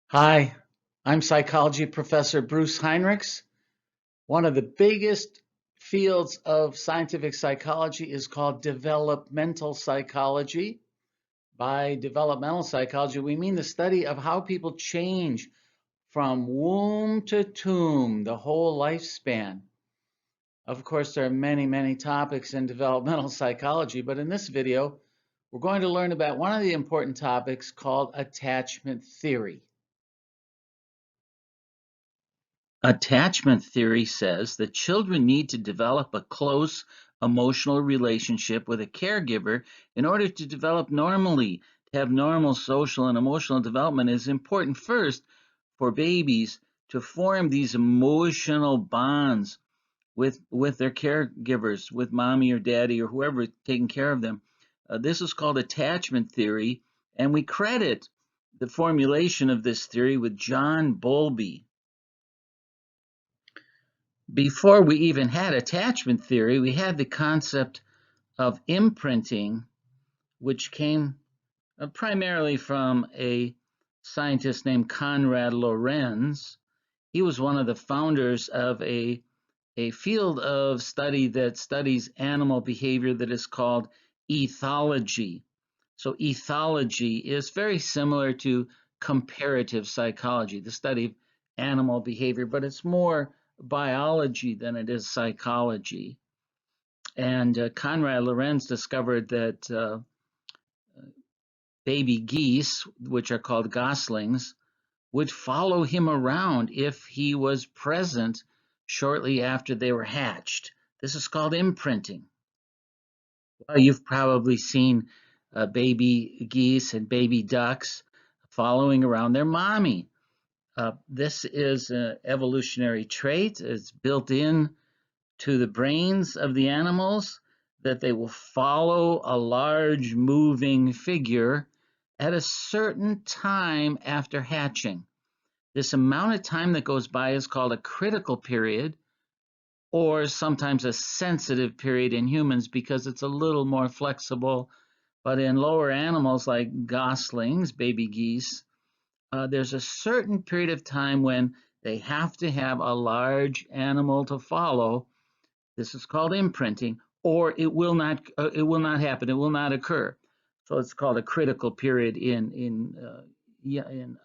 Hi, I'm psychology professor Bruce Hinrichs. One of the biggest fields of scientific psychology is called developmental psychology. By developmental psychology, we mean the study of how people change from womb to tomb, the whole lifespan. Of course, there are many, many topics in developmental psychology, but in this video, we're going to learn about one of the important topics called attachment theory. Attachment theory says that children need to develop a close emotional relationship with a caregiver in order to develop normally. To have normal social and emotional development is important first for babies to form these emotional bonds with their caregivers, with mommy or daddy or whoever is taking care of them. This is called attachment theory, and we credit the formulation of this theory with John Bowlby. Before we even had attachment theory, we had the concept of imprinting, which came primarily from a scientist named Konrad Lorenz. He was one of the founders of a field of study that studies animal behavior that is called ethology. So ethology is very similar to comparative psychology, the study of animal behavior, but it's more biology than it is psychology. And Konrad Lorenz discovered that baby geese, which are called goslings, would follow him around if he was present shortly after they were hatched. This is called imprinting. Well, you've probably seen baby geese and baby ducks following around their mommy. This is an evolutionary trait. It's built in to the brains of the animals that they will follow a large moving figure at a certain time after hatching. This amount of time that goes by is called a critical period, or sometimes a sensitive period in humans because it's a little more flexible. But in lower animals like goslings, baby geese, there's a certain period of time when they have to have a large animal to follow. This is called imprinting, or it will not happen. It will not occur. So it's called a critical period in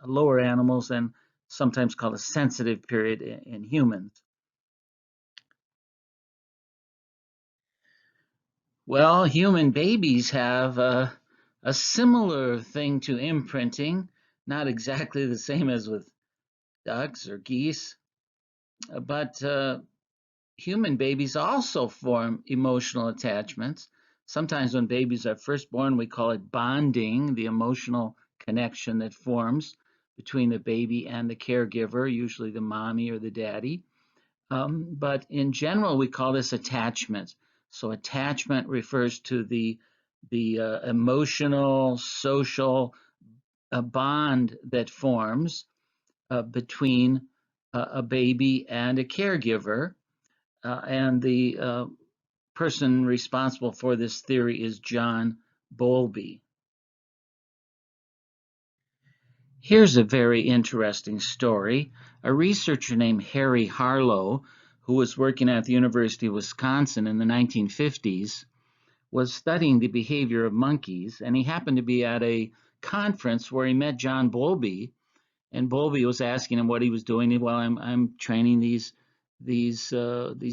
lower animals, and sometimes called a sensitive period in humans. Well, human babies have a similar thing to imprinting, not exactly the same as with ducks or geese, but human babies also form emotional attachments. Sometimes when babies are first born, we call it bonding, the emotional connection that forms between the baby and the caregiver, usually the mommy or the daddy. But in general, we call this attachment. So attachment refers to the emotional, social bond that forms between a baby and a caregiver. And the person responsible for this theory is John Bowlby. Here's a very interesting story. A researcher named Harry Harlow, who was working at the University of Wisconsin in the 1950s, was studying the behavior of monkeys, and he happened to be at a conference where he met John Bowlby, and Bowlby was asking him what he was doing. Well, I'm training these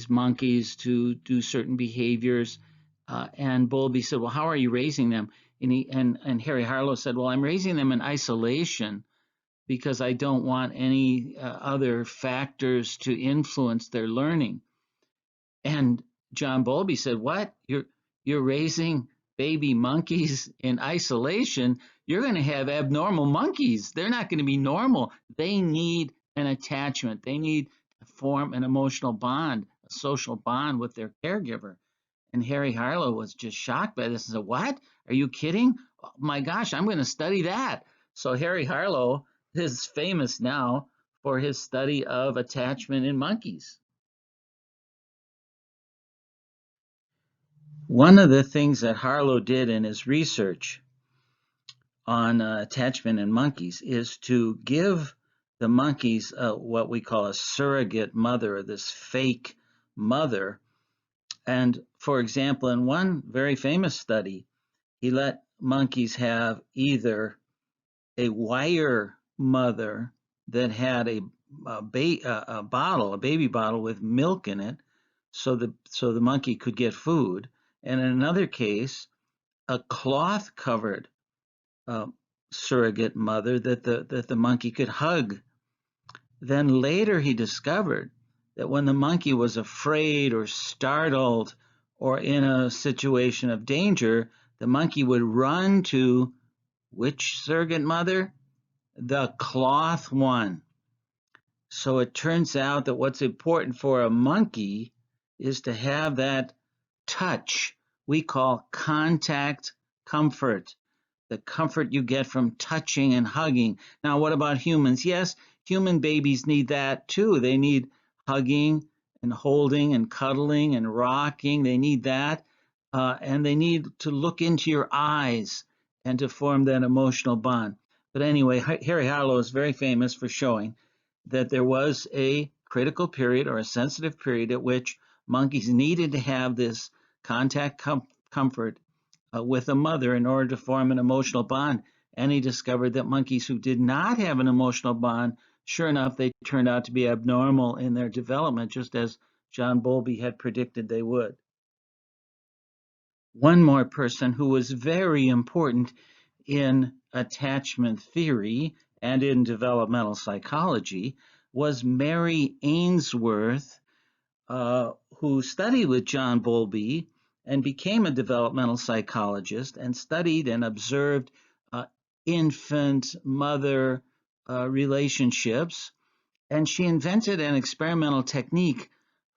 monkeys to do certain behaviors, and Bowlby said, "Well, how are you raising them?" And Harry Harlow said, "Well, I'm raising them in isolation because I don't want any other factors to influence their learning." And John Bowlby said, "What? You're raising baby monkeys in isolation? You're going to have abnormal monkeys. They're not going to be normal. They need an attachment. They need to form an emotional bond, a social bond with their caregiver." And Harry Harlow was just shocked by this and said, "What? Are you kidding? Oh my gosh, I'm going to study that." So Harry Harlow is famous now for his study of attachment in monkeys. One of the things that Harlow did in his research on attachment in monkeys is to give the monkey's what we call a surrogate mother, this fake mother. And for example, in one very famous study, he let monkeys have either a wire mother that had a baby bottle with milk in it, so the monkey could get food, and in another case, a cloth covered uh, surrogate mother that the monkey could hug. Then later he discovered that when the monkey was afraid or startled or in a situation of danger, the monkey would run to which surrogate mother? The cloth one. So it turns out that what's important for a monkey is to have that touch we call contact comfort, the comfort you get from touching and hugging. Now, what about humans? Yes, human babies need that too. They need hugging and holding and cuddling and rocking. They need that. And they need to look into your eyes and to form that emotional bond. But anyway, Harry Harlow is very famous for showing that there was a critical period or a sensitive period at which monkeys needed to have this contact comfort with a mother in order to form an emotional bond. And he discovered that monkeys who did not have an emotional bond, sure enough, they turned out to be abnormal in their development, just as John Bowlby had predicted they would. One more person who was very important in attachment theory and in developmental psychology was Mary Ainsworth, who studied with John Bowlby and became a developmental psychologist and studied and observed infant-mother relationships. And she invented an experimental technique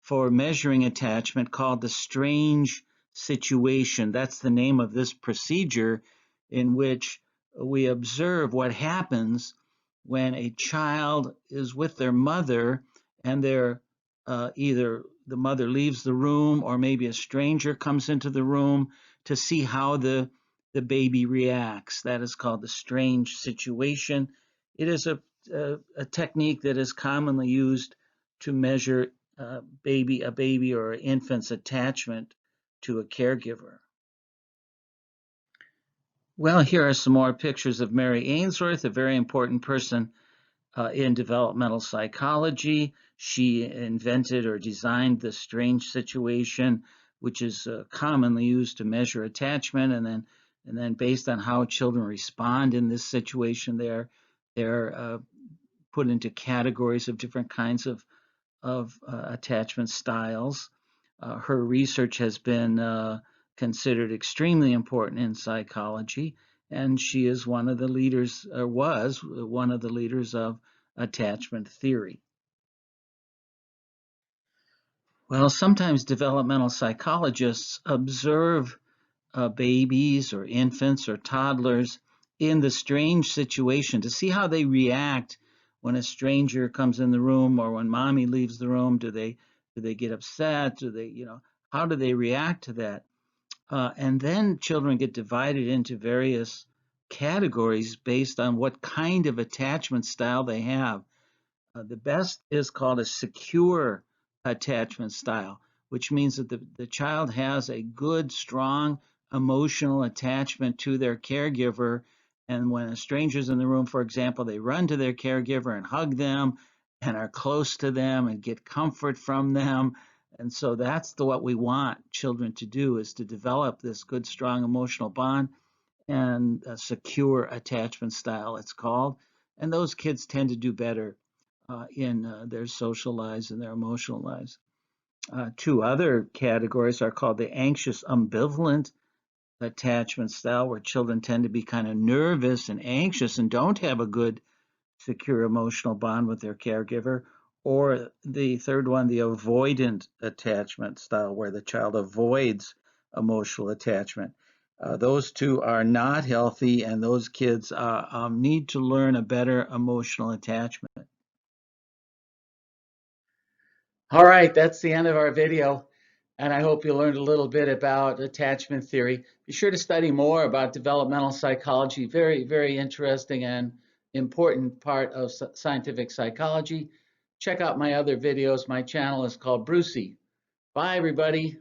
for measuring attachment called the strange situation. That's the name of this procedure in which we observe what happens when a child is with their mother and they're either the mother leaves the room or maybe a stranger comes into the room to see how the baby reacts. That is called the strange situation. It is a technique that is commonly used to measure a baby or an infant's attachment to a caregiver. Well, here are some more pictures of Mary Ainsworth, a very important person in developmental psychology. She invented or designed the strange situation, which is commonly used to measure attachment, and then based on how children respond in this situation, they're put into categories of different kinds of attachment styles. Her research has been considered extremely important in psychology, and she is one of the leaders, or was one of the leaders of attachment theory. Well, sometimes developmental psychologists observe babies or infants or toddlers in the strange situation to see how they react when a stranger comes in the room or when mommy leaves the room. Do they get upset? How do they react to that? And then children get divided into various categories based on what kind of attachment style they have. The best is called a secure attachment style, which means that the child has a good, strong emotional attachment to their caregiver. And when a stranger's in the room, for example, they run to their caregiver and hug them and are close to them and get comfort from them. And so that's what we want children to do, is to develop this good, strong emotional bond and a secure attachment style, it's called. And those kids tend to do better in their social lives and their emotional lives. Two other categories are called the anxious ambivalent attachment style, where children tend to be kind of nervous and anxious and don't have a good, secure emotional bond with their caregiver. Or the third one, the avoidant attachment style, where the child avoids emotional attachment. Those two are not healthy, and those kids need to learn a better emotional attachment. All right, that's the end of our video, and I hope you learned a little bit about attachment theory. Be sure to study more about developmental psychology. Very, very interesting and important part of scientific psychology. Check out my other videos. My channel is called Brucey. Bye, everybody.